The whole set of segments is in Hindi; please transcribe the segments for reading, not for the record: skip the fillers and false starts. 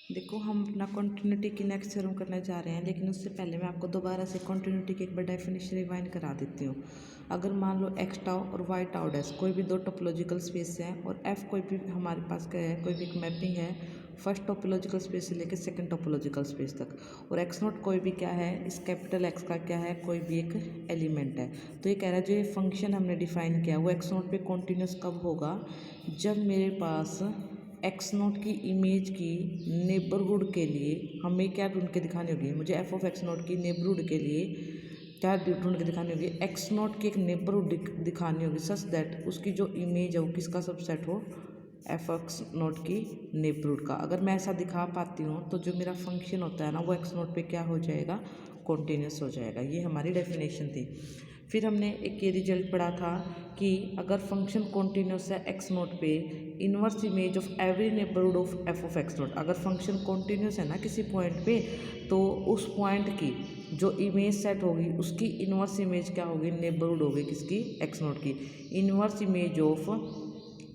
देखो हम अपना कॉन्टिन्यूटी की नेक्स्ट थ्योरम करने जा रहे हैं, लेकिन उससे पहले मैं आपको दोबारा से कॉन्टिन्यूटी की एक बार डेफिनेशन रिवाइंड करा देती हूँ। अगर मान लो एक्स टाउ और वाई टाउ डैश कोई भी दो टोपोलॉजिकल स्पेस हैं और एफ कोई भी हमारे पास क्या है, कोई भी एक मैपिंग है फर्स्ट टोपोलॉजिकल स्पेस से लेकर सेकंड टोपोलॉजिकल स्पेस तक, और एक्स नोट कोई भी क्या है, इस कैपिटल एक्स का क्या है, कोई भी एक एलिमेंट है। तो ये कह रहा है जो ये फंक्शन हमने डिफाइन किया वो एक्स नोट पे कॉन्टिन्यूस कब होगा, जब मेरे पास एक्स नोट की इमेज की नेबरहुड के लिए हमें क्या ढूंढ के दिखानी होगी, मुझे एफ ऑफ एक्स नोट की नेबरहुड के लिए क्या ढूंढ के दिखानी होगी, एक्स नोट की एक नेबरहुड दिखानी होगी सच दैट उसकी जो इमेज है वो किसका सबसेट हो, एफ एक्स नोट की नेबरहुड का। अगर मैं ऐसा दिखा पाती हूँ तो जो मेरा फंक्शन होता है ना वो एक्स नोट पे क्या हो जाएगा, कॉन्टीन्यूस हो जाएगा। ये हमारी डेफिनेशन थी। फिर हमने एक ये रिजल्ट पढ़ा था कि अगर फंक्शन कॉन्टीन्यूस है एक्स नोट पे, inverse image of every neighbourhood of F of x note, अगर फंक्शन कॉन्टीन्यूस है ना किसी पॉइंट पे, तो उस पॉइंट की जो इमेज सेट होगी उसकी इनवर्स इमेज क्या होगी, नेबरहुड होगी किसकी, एक्स नोट की। Inverse image of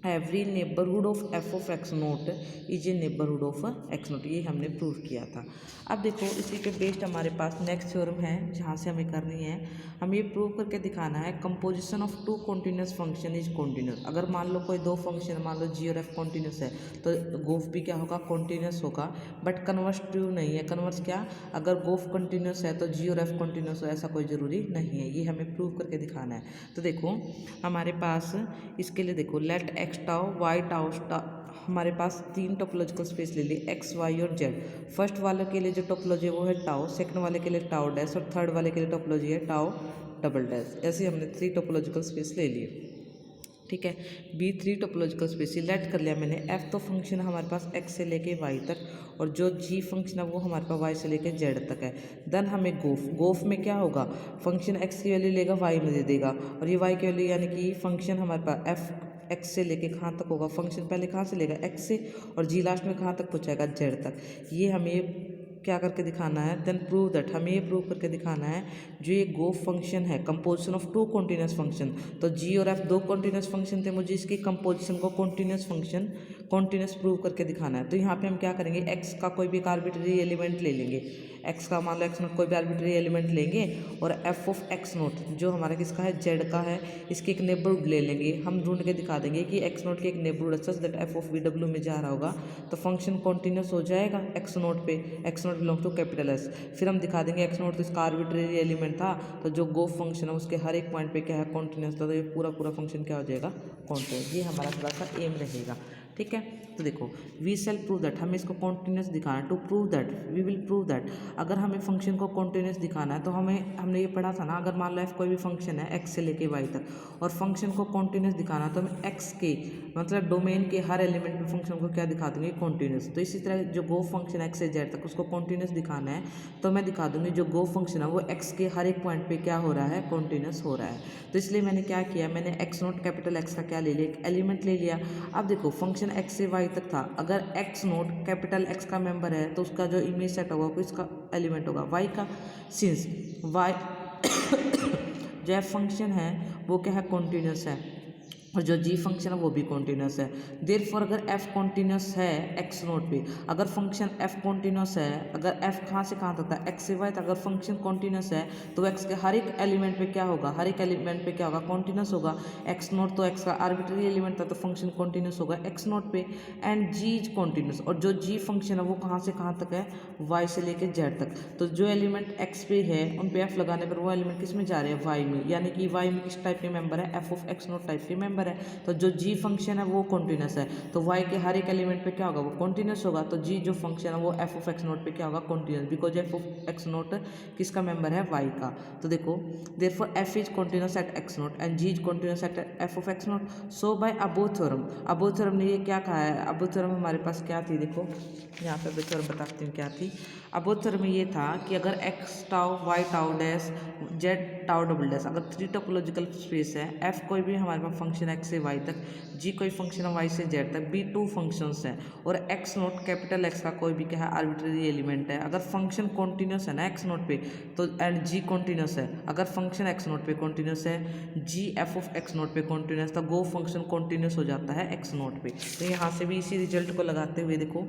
every neighbourhood of F of x not is a neighbourhood of x note, ये हमने प्रूव किया था। अब देखो इसी के बेस्ड हमारे पास नेक्स्ट थ्योरम है जहाँ से हमें करनी है, हमें ये प्रूव करके दिखाना है composition of two continuous function is continuous. अगर मान लो कोई दो फंक्शन, मान लो जी और एफ कॉन्टिन्यूस है तो गोफ भी क्या होगा, कॉन्टिन्यूस होगा, बट कन्वर्स ट्रू नहीं है। कन्वर्स क्या, अगर गोफ कॉन्टिन्यूस है तो जी और एफ कॉन्टिन्यूस हो, ऐसा कोई ज़रूरी नहीं है। ये हमें प्रूव करके दिखाना है। तो देखो हमारे पास इसके लिए देखो let X tau Y tau हमारे पास तीन टोपोलॉजिकल स्पेस ले लिए एक्स वाई और जेड। फर्स्ट वाले के लिए जो टोपोलॉजी है वो है टाउ, सेकंड वाले के लिए टाउ डैश और थर्ड वाले के लिए टोपोलॉजी है टाउ डबल डैश। ऐसे हमने थ्री टोपोलॉजिकल स्पेस ले लिए, ठीक है। Be three topological space select कर लिया मैंने। एफ तो फंक्शन हमारे पास एक्स से लेके वाई तक, और जो जी फंक्शन है वो हमारे पास वाई से लेके जेड तक है। देन हमें गोफ में क्या होगा, फंक्शन एक्स की वैल्यू लेगा वाई में दे देगा, और ये वाई की वैल्यू यानी कि फंक्शन हमारे पास एफ एक्स से लेके कहाँ तक होगा, फंक्शन पहले कहाँ से लेगा, एक्स से, और जी लास्ट में कहाँ तक पहुँचाएगा, जेड तक। ये हमें क्या करके दिखाना है, देन प्रूव दैट, हमें ये प्रूव करके दिखाना है जो ये गोफ फंक्शन है composition of two continuous function. तो जी और एफ दो कॉन्टिन्यूस फंक्शन थे, मुझे इसकी कंपोजिशन को कॉन्टिन्यूस फंक्शन कॉन्टिन्यूस प्रूव करके दिखाना है। तो यहाँ पे हम क्या करेंगे, एक्स का कोई भी एक आर्बिट्री एलिमेंट ले लेंगे, एक्स का मान लो एक्स नोट कोई भी आर्बिट्री एलिमेंट लेंगे, और एफ ऑफ एक्स नोट जो हमारा किसका है, जेड का है, इसकी एक नेबरहुड ले लेंगे। हम ढूंढ के दिखा देंगे कि एक्स नोट की एक neighbourhood such that F of V W में जा रहा होगा, तो फंक्शन कॉन्टिन्यूस हो जाएगा एक्स नोट पे। X note belong to capital S. फिर हम दिखा देंगे एक्स नोट तो इसका आर्बिट्रेरी एलिमेंट था, तो जो गोफ फंक्शन है उसके हर एक पॉइंट पे क्या है, कॉन्टिन्यूस था, तो ये पूरा पूरा फंक्शन क्या हो जाएगा, कॉन्टिन्यूस। ये हमारा थोड़ा सा एम रहेगा, ठीक है। तो देखो वी सेल प्रूव दैट, हमें इसको कॉन्टिन्यूस दिखाना है। To prove that we will prove that, अगर हमें फंक्शन को कॉन्टिन्यूस दिखाना है तो हमने ये पढ़ा था ना, अगर मान लो एफ कोई भी फंक्शन है एक्स से लेके वाई तक, और फंक्शन को कॉन्टिन्यूस दिखाना है तो हमें एक्स के मतलब डोमेन के हर एलिमेंट में फंक्शन को क्या दिखा देंगे, कॉन्टिन्यूस। तो इसी तरह जो गो फंक्शन एक्स से जेड तक उसको कॉन्टिन्यूस दिखाना है, तो मैं दिखा दूंगी जो गो फंक्शन है वो एक्स के हर एक पॉइंट पे क्या हो रहा है, कॉन्टिन्यूस हो रहा है। तो इसलिए मैंने क्या किया, मैंने एक्स नोट कैपिटल एक्स का क्या ले लिया, एक एलिमेंट ले लिया। अब देखो फंक्शन एक्स से वाई तक था, अगर एक्स नोट कैपिटल एक्स का मेंबर है तो उसका जो इमेज सेट होगा वो इसका एलिमेंट होगा वाई का, सिंस वाई जो एफ फंक्शन है वो क्या है, कॉन्टिन्यूस है, और जो जी फंक्शन है वो भी कॉन्टिन्यूस है। देयरफॉर अगर एफ कॉन्टिन्यूस है एक्स नोट पे, अगर फंक्शन एफ कॉन्टिन्यूस है, अगर एफ कहाँ से कहाँ तक था, एक्स से वाई तक, अगर फंक्शन कॉन्टिन्यूस है तो एक्स के हर एक एलिमेंट पे क्या होगा, हर एक एलिमेंट पे क्या होगा, कॉन्टिन्यूस होगा। एक्स नोट तो एक्स का आर्बिट्री एलिमेंट था तो फंक्शन कॉन्टिन्यूस होगा एक्स नोट पे, एंड जी इज कॉन्टिन्यूस, और जो जी फंक्शन है वो कहाँ से कहाँ तक है, वाई से लेकर जेड तक। तो जो एलिमेंट एक्स पे है उन पे एफ लगाने पर वो एलिमेंट किस में जा रहे हैं, वाई में, यानी कि वाई में किस टाइप के मेंबर है, F of x note type के मेंबर है। तो जो जी फंक्शन है वो कॉन्टिन्यूस है, तो वाई के हर एक एलिमेंट पे क्या होगा, वो कॉन्टिन्यूस होगा। तो जी जो फंक्शन है वो एफ ऑफ एक्स नोट पे क्या होगा, continuous, because F of x naught किसका मेंबर है, वाई का। तो देखो therefore F is continuous at X naught and G is continuous at F of x naught. So by above theorem, above theorem ने ये क्या कहा है, अबोव थ्योरम हमारे पास क्या थी, देखो यहाँ पे अबोव थ्योरम बताती हूँ क्या थी। अबोव थ्योरम में ये था कि अगर X tau Y tau dash Z tau double dash, अगर थ्री टोपोलॉजिकल स्पेस है, एफ कोई भी हमारे पास फंक्शन एक्स से वाई तक, जी कोई फंक्शन है वाई से जेड तक, बी टू फंक्शंस हैं और एक्स नोट कैपिटल एक्स का कोई भी क्या है आर्बिट्रेरी एलिमेंट है। अगर फंक्शन कॉन्टिन्यूस है ना एक्स नोट पे तो एंड जी कॉन्टिन्यूस है, अगर फंक्शन एक्स नोट पे कॉन्टिन्यूस है, जी एफ ऑफ एक्स नोट पे कॉन्टिन्यूस, तो गो फंक्शन कॉन्टिन्यूस हो जाता है एक्स नोट पे। तो यहाँ से भी इसी रिजल्ट को लगाते हुए देखो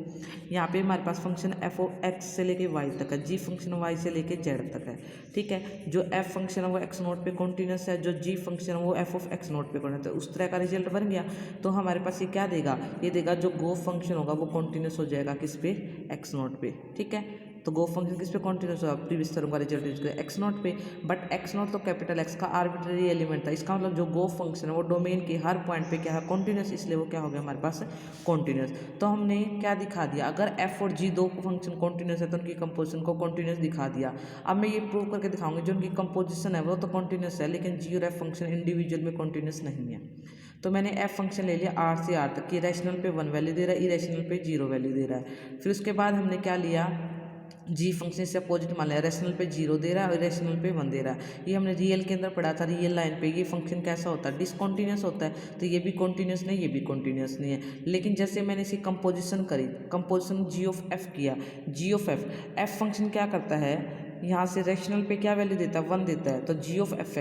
यहाँ पे हमारे पास फंक्शन एफ ऑफ एक्स से लेके वाई तक है, जी फंक्शन वाई से लेके जेड तक है, ठीक है। जो एफ फंक्शन है वो एक्स नोट पे कॉन्टिन्यूस है, जो जी फंक्शन है वो एफ ऑफ एक्स नोट पे कॉन्टिन्यूस है, उस तरह का रिजल्ट बन गया। तो हमारे पास ये क्या देगा, ये देगा जो गो फंक्शन होगा वो कॉन्टिन्यूस हो जाएगा किस पे, एक्स नोट पे, ठीक है। तो गो फंक्शन किस पे कॉन्टिन्यूस होगा, प्रीवियस थ्योरम का रिजल्ट यूज करें एक्स नोट पे, बट एक्स नोट तो कैपिटल एक्स का आर्बिट्रेरी एलिमेंट था, इसका मतलब जो गो फंक्शन है वो डोमेन के हर पॉइंट पे क्या है कॉन्टिन्यूस, इसलिए वो क्या हो गया हमारे पास कॉन्टिन्यूस। तो हमने क्या दिखा दिया, अगर एफ और जी दो फंक्शन कॉन्टिन्यूस है तो उनकी कंपोजिशन को कॉन्टिन्यूस दिखा दिया। अब मैं ये प्रूव करके दिखाऊंगी जो उनकी कंपोजिशन है वो तो कॉन्टिन्यूस है, लेकिन जी और एफ फंक्शन इंडिविजुअल में कॉन्टिन्यूस नहीं है। तो मैंने एफ फंक्शन ले लिया आर से आर तक की, रैशनल पे 1 वैल्यू दे रहा है, इरेशनल पे 0 वैल्यू दे रहा है। फिर उसके बाद हमने क्या लिया, जी फंक्शन से अपोजिट मान लिया, रेशनल पे 0 दे रहा है और रेशनल पे 1 दे रहा है। ये हमने रियल के अंदर पढ़ा था, रियल लाइन पे ये फंक्शन कैसा होता है, डिसकॉन्टिन्यूस होता है। तो ये भी कॉन्टिन्यूस नहीं, ये भी कॉन्टिन्यूस नहीं है। लेकिन जैसे मैंने इसकी कंपोजिशन करी, कंपोजिशन जी ऑफ एफ किया, जी ऑफ एफ फंक्शन क्या करता है, यहाँ से रैशनल पे क्या वैल्यू देता है 1 देता है। तो जी ऑफ एफ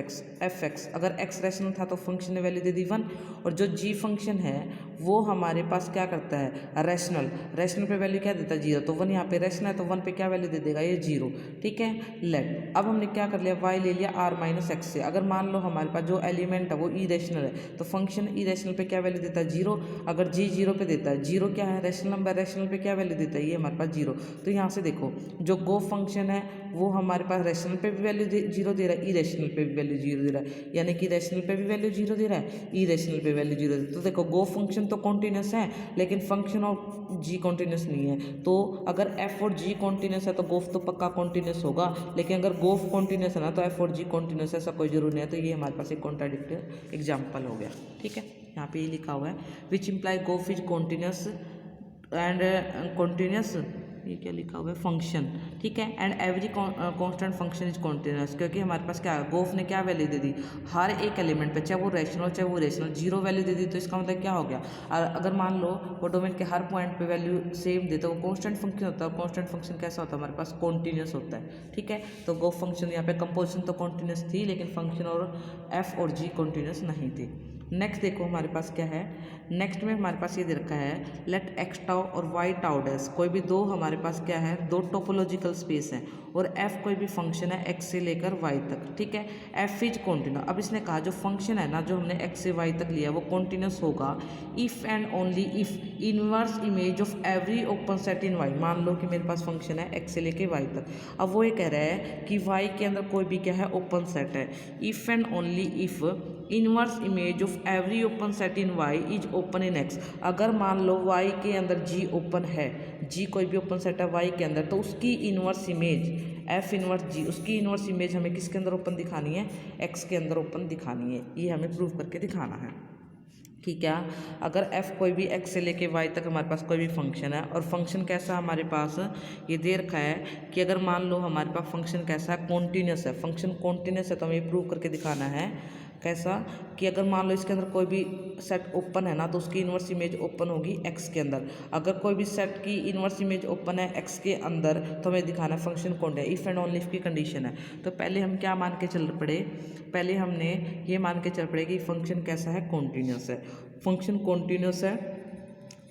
एक्स अगर एक्स रैशनल था तो फंक्शन ने वैल्यू दे दी 1, और जो जी फंक्शन है वो हमारे पास क्या करता है रैशनल पे वैल्यू क्या देता है 0, तो 1 यहाँ पे रैशनल है तो 1 पे क्या वैल्यू दे देगा ये 0, ठीक है। लेट अब हमने क्या कर लिया, y ले लिया r माइनस एक्स से। अगर मान लो हमारे पास जो एलिमेंट है वो इरेशनल है तो फंक्शन इरेशनल पे क्या वैल्यू देता है 0, अगर जी 0 पे देता है, 0 क्या है रैशनल नंबर, रैशनल पे क्या वैल्यू देता है ये हमारे पास 0। तो यहाँ से देखो जो गो फंक्शन है वो हमारे पास रैशनल पे भी वैल्यू 0 दे रहा है, इरेशनल पे भी वैल्यू 0 दे रहा है, यानी कि रैशनल पे भी वैल्यू 0 दे रहा है, इरेशनल पे वैल्यू 0 दे रहा है। तो देखो गो फंक्शन तो कॉन्टिन्यूस है लेकिन फंक्शन और जी कॉन्टिन्यूस नहीं है। तो अगर एफ और जी कॉन्टिन्यूस है तो गोफ तो पक्का कॉन्टिन्यूस होगा, लेकिन अगर गोफ कॉन्टिन्यूस है ना तो एफ और जी कॉन्टिन्यूस है, ऐसा कोई जरूरी नहीं है। तो ये हमारे पास एक कॉन्ट्राडिक्टिव एग्जाम्पल हो गया, ठीक है। यहाँ पे ये लिखा हुआ है विच इम्प्लाई गोफ इज कॉन्टिन्यूस एंड कॉन्टिन्यूस, ये क्या लिखा हुआ है फंक्शन, ठीक है, and every constant function is continuous, क्योंकि हमारे पास क्या है गोफ ने क्या वैल्यू दे दी हर एक एलिमेंट पे, चाहे वो रैशनल चाहे वो इरेशनल 0 वैल्यू दे दी। तो इसका मतलब क्या हो गया, अगर मान लो वो डोमेन के हर पॉइंट पे वैल्यू सेम दे तो वो कांस्टेंट फंक्शन होता है। कांस्टेंट फंक्शन कैसा होता है हमारे पास कॉन्टिन्यूस होता है, ठीक है। तो गोफ फंक्शन यहाँ पे कंपोजिशन तो कॉन्टिन्यूस थी लेकिन फंक्शन और एफ और जी कॉन्टिन्यूस नहीं थी। नेक्स्ट देखो हमारे पास क्या है, नेक्स्ट में हमारे पास ये दे रखा है लेट एक्स टाउ और वाई टाउ डैश, कोई भी दो हमारे पास क्या है दो टोपोलॉजिकल स्पेस हैं और एफ कोई भी फंक्शन है एक्स से लेकर वाई तक, ठीक है। एफ इज कॉन्टिन्यूस, अब इसने कहा जो फंक्शन है ना जो हमने एक्स से वाई तक लिया वो कॉन्टिन्यूस होगा if and only if inverse image of every open set in Y. मान लो कि मेरे पास फंक्शन है एक्स से लेके वाई तक, अब वो ये कह रहा है कि वाई के अंदर कोई भी क्या है ओपन सेट है, if and only if inverse image of every open set in Y is open in X. अगर मान लो वाई के अंदर जी ओपन है, जी कोई भी ओपन सेट है वाई के अंदर, तो उसकी इनवर्स इमेज एफ इनवर्स जी, उसकी इनवर्स इमेज हमें किसके अंदर ओपन दिखानी है, एक्स के अंदर ओपन दिखानी है। ये हमें प्रूव करके दिखाना है कि क्या, अगर f कोई भी x से लेके y तक हमारे पास कोई भी फंक्शन है और फंक्शन कैसा हमारे पास ये दे रखा है कि अगर मान लो हमारे पास फंक्शन कैसा है कॉन्टिन्यूस है, फंक्शन कॉन्टिन्यूस है तो हमें प्रूव करके दिखाना है कैसा कि अगर मान लो इसके अंदर कोई भी सेट ओपन है ना तो उसकी इन्वर्स इमेज ओपन होगी x के अंदर। अगर कोई भी सेट की इन्वर्स इमेज ओपन है x के अंदर तो हमें दिखाना है फंक्शन कौन है, इफ़ एंड ओनली इफ की कंडीशन है। तो पहले हम क्या मान के चल पड़े, पहले हमने ये मान के चल पड़े कि फंक्शन कैसा है कॉन्टिन्यूस है। फंक्शन कॉन्टिन्यूस है,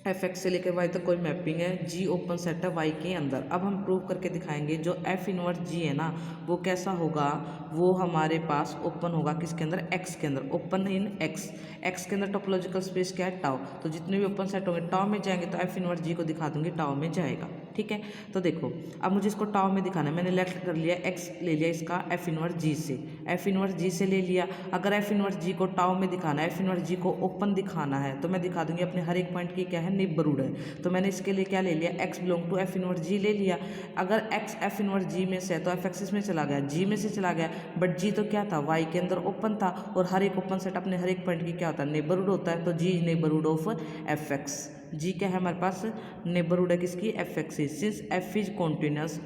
एफ एक्स से लेकर वाई तक कोई मैपिंग है, जी ओपन सेट है वाई के अंदर। अब हम प्रूव करके दिखाएंगे जो एफ इनवर्स जी है ना वो कैसा होगा, वो हमारे पास ओपन होगा किसके अंदर, एक्स के अंदर, ओपन इन एक्स। एक्स के अंदर टोपोलॉजिकल स्पेस क्या है टाउ, तो जितने भी ओपन सेट होंगे टाउ में जाएंगे तो एफ इनवर्स जी को दिखा दूंगी टाउ में जाएगा, ठीक है। तो देखो अब मुझे इसको टाउ में दिखाना है, मैंने लेफ्ट कर लिया एक्स ले लिया इसका एफ इनवर्स जी से, एफ इनवर्स जी से ले लिया। अगर एफ इनवर्स जी को टाउ में दिखाना है, एफ इनवर्स जी को ओपन दिखाना है तो मैं दिखा दूंगी अपने हर एक पॉइंट की क्या है नेबरहुड है। तो मैंने इसके लिए क्या ले लिया x belong to F inverse g ले लिया। अगर एक्स एफ इनवर्स जी में से है तो एफ एक्सिस में चला गया, जी में से चला गया, बट जी तो क्या था वाई के अंदर ओपन था और हर एक ओपन सेट अपने हर एक पॉइंट की क्या होता है नेबरहुड होता है। तो जी नेबरहुड ऑफ एफ एक्स, जी क्या है हमारे पास नेबरहुड है किसकी F x, since F is continuous,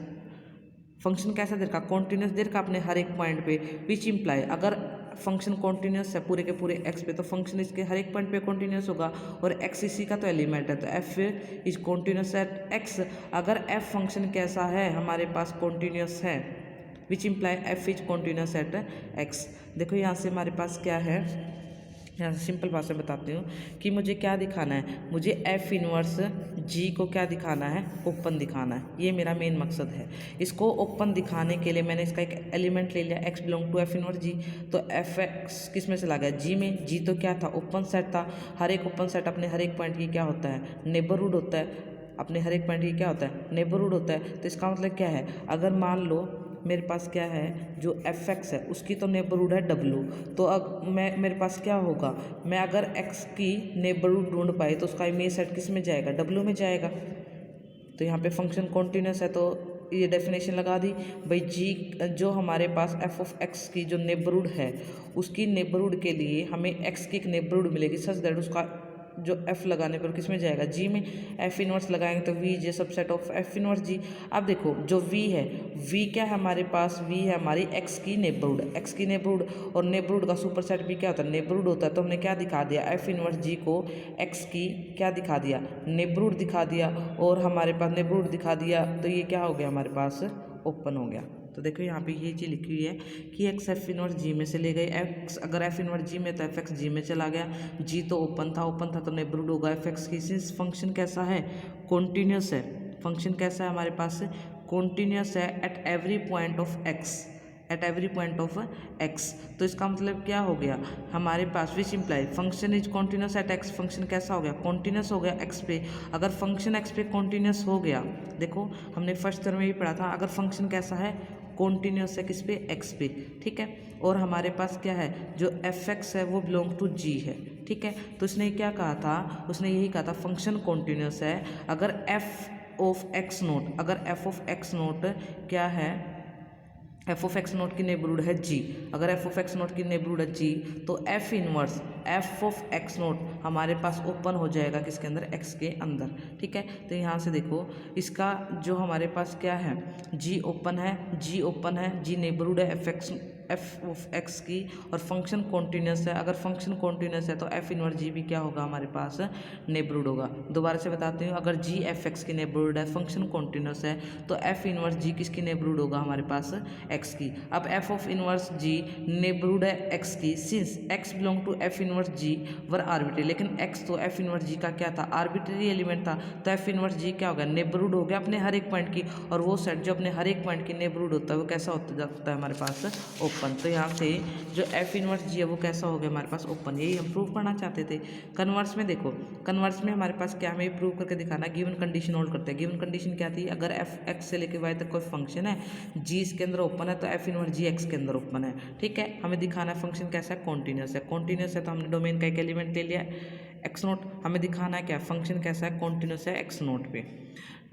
function कैसा दे रखा कॉन्टिन्यूस दे रखा अपने हर एक पॉइंट पे, विच इम्प्लाई अगर फंक्शन कॉन्टिन्यूस है पूरे के पूरे एक्स पे, तो फंक्शन इसके हर एक पॉइंट पे कॉन्टिन्यूस होगा, और एक्स इसी का तो एलिमेंट है, तो f is continuous at x. अगर एफ फंक्शन कैसा है हमारे पास कॉन्टिन्यूस है, which imply f is continuous at x. देखो यहाँ से हमारे पास क्या है, यहाँ से सिंपल भाषा में बताती हूँ कि मुझे क्या दिखाना है, मुझे एफ इनवर्स जी को क्या दिखाना है, ओपन दिखाना है। ये मेरा मेन मकसद है। इसको ओपन दिखाने के लिए मैंने इसका एक एलिमेंट ले लिया, x belong to F inverse g. तो एफ एक्स किस में चला गया, जी में। जी तो क्या था, ओपन सेट था। हर एक ओपन सेट अपने हर एक पॉइंट की क्या होता है, नेबरहुड होता है। अपने हर एक पॉइंट की क्या होता है, नेबरहुड होता है। तो इसका मतलब क्या है, अगर मान लो मेरे पास क्या है, जो एफ एक्स है उसकी तो नेबरहुड है डब्लू, तो अब मेरे पास क्या होगा, मैं अगर एक्स की नेबरहुड ढूंढ पाए तो उसका इमेज सेट किस में जाएगा, डब्लू में जाएगा। तो यहाँ पे फंक्शन कॉन्टिन्यूस है, तो ये डेफिनेशन लगा दी भाई, जी जो हमारे पास एफ ऑफ एक्स की जो नेबरहुड है उसकी नेबरहुड के लिए हमें एक्स की एक नेबरहुड मिलेगी सच दैट उसका जो एफ लगाने पर किस में जाएगा, जी में। एफ इनवर्स लगाएंगे तो v j subset of f inverse g. अब देखो जो वी है, वी क्या है हमारे पास, वी है हमारी एक्स की नेबरहुड, एक्स की नेबरहुड, और नेबरहुड का सुपर सेट भी क्या होता है, नेबरहुड होता है। तो हमने क्या दिखा दिया, एफ इनवर्स जी को एक्स की क्या दिखा दिया, नेबरहुड दिखा दिया, और हमारे पास नेबरहुड दिखा दिया, तो ये क्या हो गया हमारे पास, ओपन हो गया। तो देखो यहाँ पे ये चीज़ लिखी हुई है कि एक्स एफ इनवर्स जी में से ले गए, एक्स अगर एफ इनवर्स जी में तो एफ एक्स जी में चला गया, जी तो ओपन था तो नेबरहुड होगा एफ एक्स की। सिंस फंक्शन कैसा है, कॉन्टिन्यूस है। फंक्शन कैसा है हमारे पास, कॉन्टिन्यूस है at every point of x, at every point of x. तो इसका मतलब क्या हो गया हमारे पास, which imply function is continuous at x. Function कैसा हो गया, कॉन्टिन्यूस हो गया एक्स पे। अगर फंक्शन एक्स पे कॉन्टिन्यूस हो गया, देखो हमने फर्स्ट टर्म में भी पढ़ा था, अगर फंक्शन कैसा है, कॉन्टिन्यूस है किस पे, एक्स पे, ठीक है। और हमारे पास क्या है, जो एफ एक्स है वो बिलोंग टू जी है, ठीक है। तो उसने क्या कहा था, उसने यही कहा था फंक्शन कॉन्टिन्यूस है अगर एफ ऑफ एक्स नोट, अगर एफ ऑफ एक्स नोट क्या है, एफ ऑफ एक्स नोट की नेबरहुड है जी। अगर एफ ऑफ एक्स नोट की नेबरहुड है जी, तो F inverse F of x note हमारे पास ओपन हो जाएगा किसके अंदर, एक्स के अंदर, ठीक है। तो यहाँ से देखो इसका जो हमारे पास क्या है, जी ओपन है, जी ओपन है, जी नेबरहुड है एफ ऑफ एक्स की, और फंक्शन कॉन्टिन्यूस है। अगर फंक्शन कॉन्टिन्यूस है तो एफ इनवर्स जी भी क्या होगा हमारे पास, नेबरहुड होगा। दोबारा से बताती हूँ, अगर जी एफ एक्स की नेबरहुड है, फंक्शन कॉन्टिन्यूस है, तो एफ इनवर्स जी किसकी नेबरहुड होगा हमारे पास, एक्स की। अब F of inverse G neighbourhood है एक्स की, since X belong to F inverse G were arbitrary, लेकिन एक्स तो एफ इनवर्स जी का क्या था, आर्बिट्री एलिमेंट था। तो एफ इनवर्स जी क्या हो गया, नेबरहुड हो गया अपने हर एक पॉइंट की, और वो सेट जो अपने हर एक पॉइंट की नेबरहुड होता है वो कैसा होता जाता है हमारे पास, ओपन। तो यहाँ से जो एफ इनवर्स जी है वो कैसा हो गया हमारे पास, ओपन। यही हम प्रूव करना चाहते थे। कन्वर्स में देखो, कन्वर्स में हमारे पास क्या, हमें प्रूव करके दिखाना, गिवन कंडीशन होल्ड करते हैं। गिवन कंडीशन क्या थी, अगर एफ एक्स से लेकर वाई तक कोई फंक्शन है, जी इसके अंदर ओपन है, तो एफ इनवर्स जी एक्स के अंदर ओपन है, ठीक है। हमें दिखाना है फंक्शन कैसा है, कॉन्टिन्यूस है। कॉन्टिन्यूस है तो हमने डोमेन का एक एलिमेंट ले लिया एक्स नोट, हमें दिखाना है क्या, फंक्शन कैसा है, कॉन्टिन्यूस है एक्स नोट पे।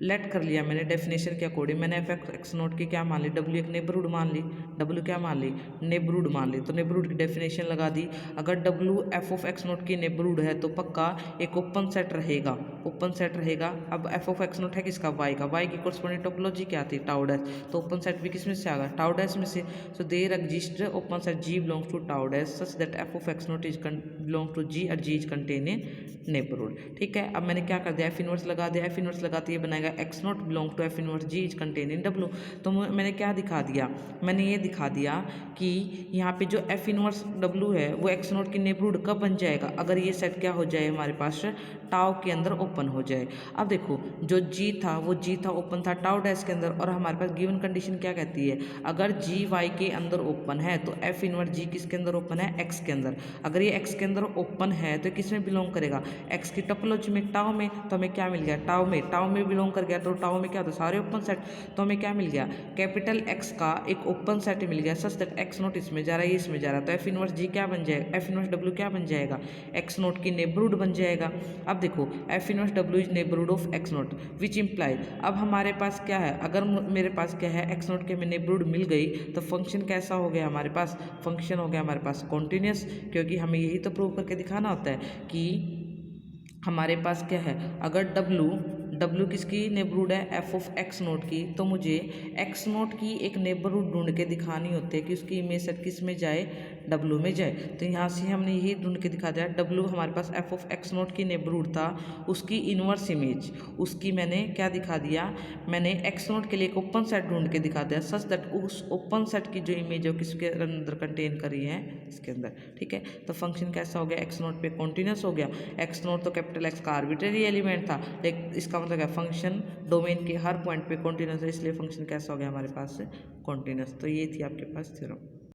लेट कर लिया मैंने डेफिनेशन के अकॉर्डिंग, मैंने एफ एक्स नोट की क्या मान ली, डब्ल्यू एक नेबरहुड मान ली, डब्ल्यू क्या मान ली, नेबरहुड मान ली। तो नेबरहुड की डेफिनेशन लगा दी, अगर W F of x naught की नेबरहुड है तो पक्का एक ओपन सेट रहेगा, ओपन सेट रहेगा। अब एफ ऑफ एक्स नोट है किसका, वाई का, वाई की कोरस्पोंडिंग टोपोलॉजी क्या थी, टाउ डैश, तो ओपन सेट भी किस में से आ गया, टाउ डैश में से। So there exist open set G belongs to tau dash such that F of x not is belong to G और G is contain in neighbourhood, ठीक है। अब मैंने क्या कर दिया, एफ इनवर्स लगा दिया, एफ इनवर्स लगाते ये बनाएगा x note belong to F inverse G is contain in W. तो मैंने क्या दिखा दिया, मैंने ये दिखा दिया कि यहाँ पे जो एफ इनवर्स डब्ल्यू है वो एक्स नोट की नेबरहुड कब बन जाएगा, अगर ये सेट क्या हो जाए हमारे पास, टाउ के अंदर ओपन हो जाए। अब देखो जो जी था वो जी था, ओपन था टाउ डैश के अंदर, और हमारे पास गिवन कंडीशन क्या कहती है, अगर जी वाई के अंदर ओपन है तो एफ इनवर्स जी किसके अंदर ओपन है, एक्स के अंदर। अगर ये एक्स के अंदर ओपन है तो किस में बिलोंग करेगा, एक्स की टोपोलॉजी में, टाउ में। तो हमें क्या मिल गया, टाउ में बिलोंग कर गया, तो टाउ में क्या होता है, सारे ओपन सेट। तो हमें क्या मिल गया, कैपिटल एक्स का एक ओपन सेट मिल गया सच दैट एक्स नोट इसमें जा रहा है, ये इसमें जा रहा है। तो एफ इनवर्स जी क्या बन जाएगा, एफ इनवर्स डब्ल्यू क्या बन जाएगा, एक्स नोट की नेबरहुड बन जाएगा। अब देखो F inverse W is neighbourhood of x note which imply, अब हमारे पास क्या है, अगर मेरे पास क्या है, एक्स नोट की हमें नेबरहुड मिल गई तो फंक्शन कैसा हो गया हमारे पास, फंक्शन हो गया हमारे पास कॉन्टिन्यूस, क्योंकि हमें यही तो प्रूव करके दिखाना होता है कि हमारे पास क्या है, अगर डब्ल्यू किसकी नेबरहुड है, एफ ऑफ एक्स नोट की, तो मुझे एक्स नोट की एक नेबरहुड ढूंढ के दिखानी होती है कि उसकी इमेज सेट किस में जाए, डब्ल्यू में जाए। तो यहाँ से हमने यही ढूंढ के दिखा दिया, डब्ल्यू हमारे पास एफ ऑफ एक्स नोट की नेबरहुड था, उसकी इनवर्स इमेज उसकी मैंने क्या दिखा दिया, मैंने एक्स नोट के लिए एक ओपन सेट ढूंढ के दिखा दिया सच दैट उस ओपन सेट की जो इमेज है वो किसके अंदर कंटेन करी है, इसके अंदर। ठीक है, तो फंक्शन कैसा हो गया, एक्स नोट पे कॉन्टिन्यूस हो गया। एक्स नोट तो कैपिटल एक्स का आर्बिट्रेरी एलिमेंट था, लेकिन इसका मतलब है फंक्शन डोमेन के हर पॉइंट पे कॉन्टिन्यूस है, इसलिए फंक्शन कैसा हो गया हमारे पास कॉन्टिन्यूस। तो ये थी आपके पास थ्योरम।